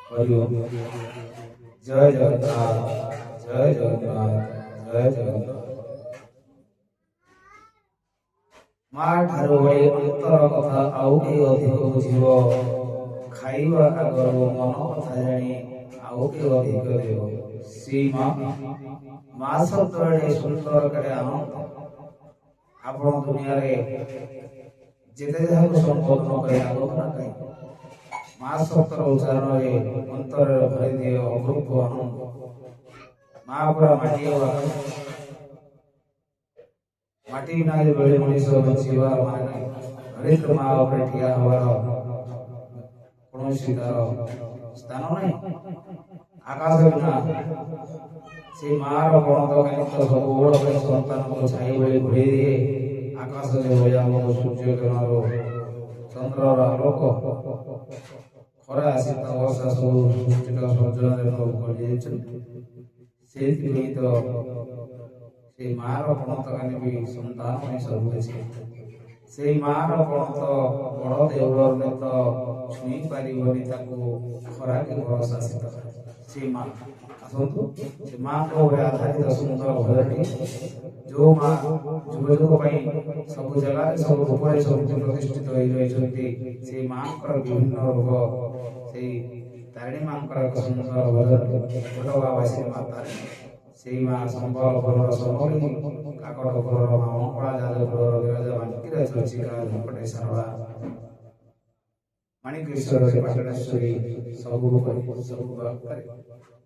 हरि ओम। जय जगन्नाथ, जय जगन्नाथ, जय जगन्नाथ। माँ ठारू बड़ी अंतर कथा आउ के अधिक बुझिबो, खाइबा आगरो मन कथा जानी आउ के अधिक देव। श्री माँ माँ शब्द सुंदर करे आनंद आपण दुनिया रे जेते जहाको संबोधन करे आलोचना कई माँ शब्द उच्चारण रे अंतर भरि दिए अपूर्व आनंद। माँ पूरा माटी माटी बिना जो बड़े मनुष्य बचिबार माने नहीं। हरिद्र माँ उपरे ठिया हवार कौनसी स्थान नहीं। आकाश बिना से मार प्रणत कनिष्ठ सब ओड़ पे संतान को छाई बड़ी घोड़ी दिए आकाश से होया हमको सूर्य किरणरो चंद्रर आलोक खरा शीत वर्षा सब सृष्टिर सर्जन कर से मार प्रणत कानी भी संतान में सब से मार प्रणत बड़ देउलर ने तो छुई पारिबनी ताको खरा के भरोसा शीत से माँ आसतु से माँ को आधारित सुंदर भजनी जो माँ जुग जुग सब जगह सब रूप सब प्रतिष्ठित हो से माँ विभिन्न रूप से तारिणी माँ सुंदर भजन छोट बाबा से माता से माँ संबलपुर समरी काकटपुर माँ मंगला जाजपुर विराजा मानिकी चर्चिका झंपटे सारला माणिकेश्वर पाटणेश्वरी सब रूप सब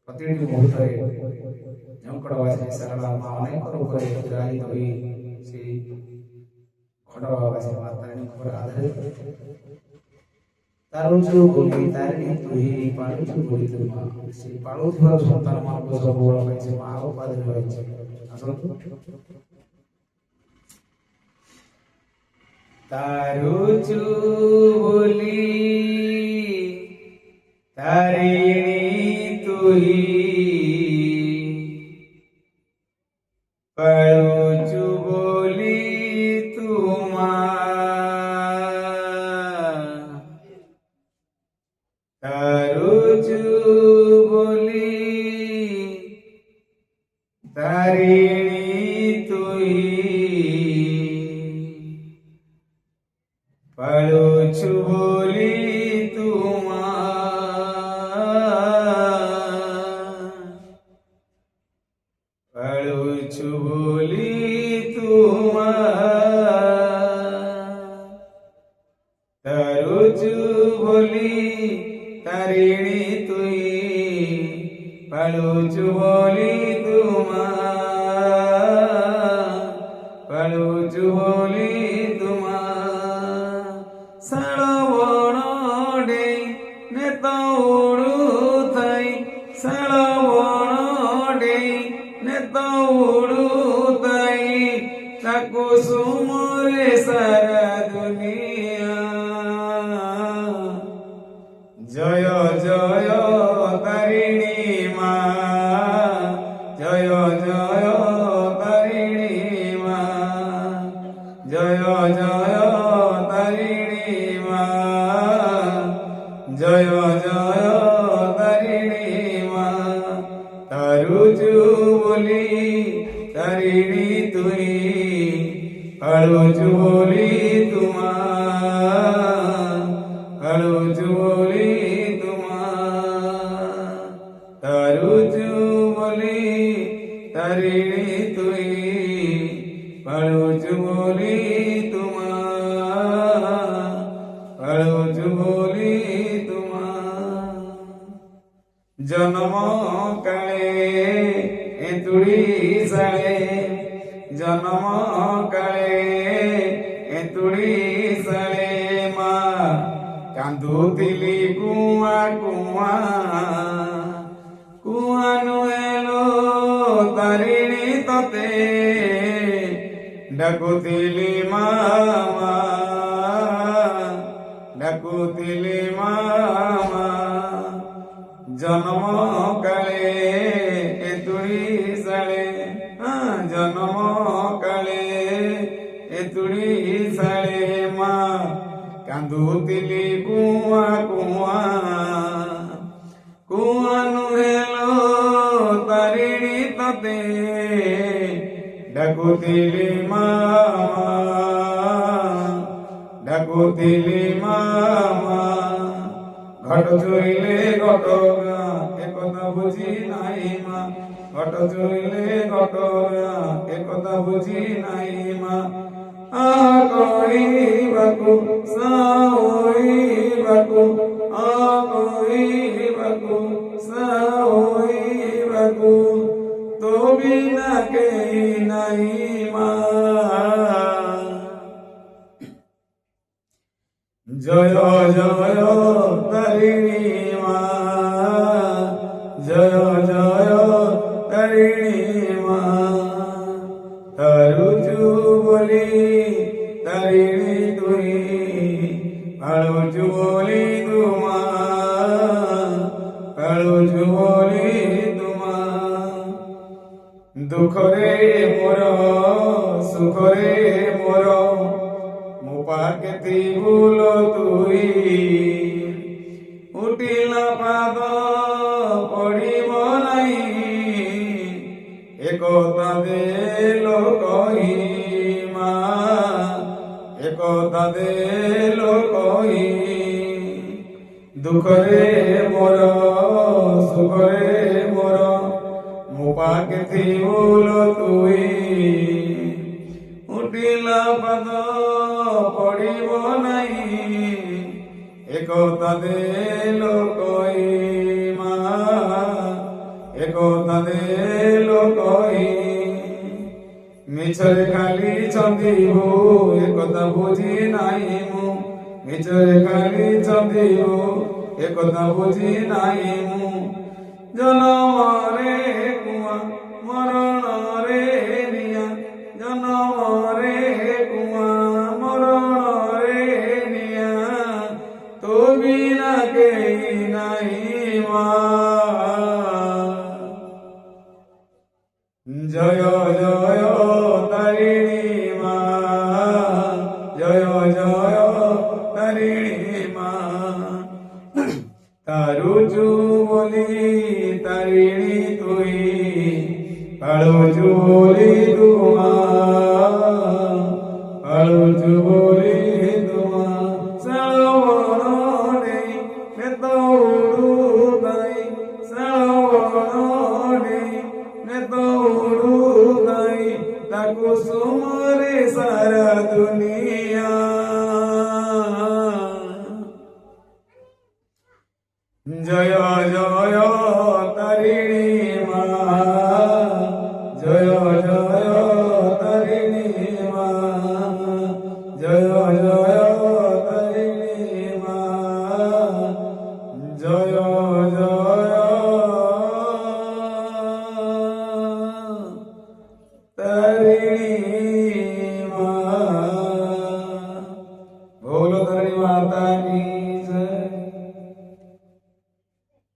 प्रतिटी मुहूर्त झंकड़वासी सारला माँ अनेक रूप विराजित हुई से खड़वासी मातारिणी पर आधारित तारुचु बोली तारिणी तुही पालुचु बोली तु माँ से पालुथिबार संतान मानक सब बड़ पाइछे माँ उपाधि रहिछे। आसतु तारुचु बोली तारिणी तुही पालुचु बोली तु तारुचु बोली तारिणी तुही पालुचु बोली तु पालुचु बोली तु तारुचु बोली तारिणी तुही पालुचु बोली तु पालुचु बोली तु साळवण डे नेता उड़ू थाई साळवण डे नेता उड़ू थाई ताको सुमरे सारा दुनिया जय जय तारिणी माँ जय जय तारिणी माँ जय जय तारिणी माँ जय जय तारिणी माँ तारुचु बोली तारिणी तुही पालुचु बोली तु पालुचु बोली तु तारुचु बोली तारिणी तुही पालुचु बोली तु पालुचु बोली तु जन्म काले एतुड़ी साले जन्म काले एतुड़ी साले माँ कांदुतिली कुआ कुआ कुआ नुएलो तारिणी तते डाकुतिली मामा डाकुतिली मामा जन्म काले एतुड़ी साले जन्म काले एतुड़ी साले माँ कांदुतिली कुआ कुआ ডাকুতিলি মামা ডাকুতিলি মামা ঘট চইলে ঘটগা একথা বুঝি নাই মা ঘট চইলে ঘটগা একথা বুঝি নাই মা আকইবাকু সাওইবাকু আকইবাকু সাওইবাকু তো বিনা কেই নাই মা জয় জয় তারিণী মা জয় জয় তারিণী মা তারুজু বলি তারিণী তুই কালুজু বলি তোমা কালুজু বলি তোমা দুঃখরে মোর সুখরে মোর মো পাকেতি ভুল তুই উঠিলা পাদ পড়িব নাই একতা দেল কহি মা একতা দেল কহি দুঃখরে মোর সুখরে মোর মো পাকেতি ভুল তুই উঠিলা পাদ পড়িব নাই একতা দেল কই মা একতা দেল কই মিছরে খালি চন্দিবু একতা বুঝি নাই মু মিছরে খালি চন্দিবু একতা বুঝি নাই মু জনমরে কুয়া মরণরে নিয়া জনমরে কুয়া মরণরে নিয়া তো বিনা কেই নাই মা জয় জয় তারিণী মা জয় জয় তারিণী মা তারুজু বলি তারিণী তুই কালুজু বলি তোমা কালুজু বলি তোমা শ্রাবণ নেই নেতৌড়ু গাই শ্রাবণ নেই নেতৌড়ু গাই তাকু সুমরে সারা দুনিয়া জয় জয় তারিণী মা জয় জয় তারিণী মা জয় জয় তারিণী মা জয় জয়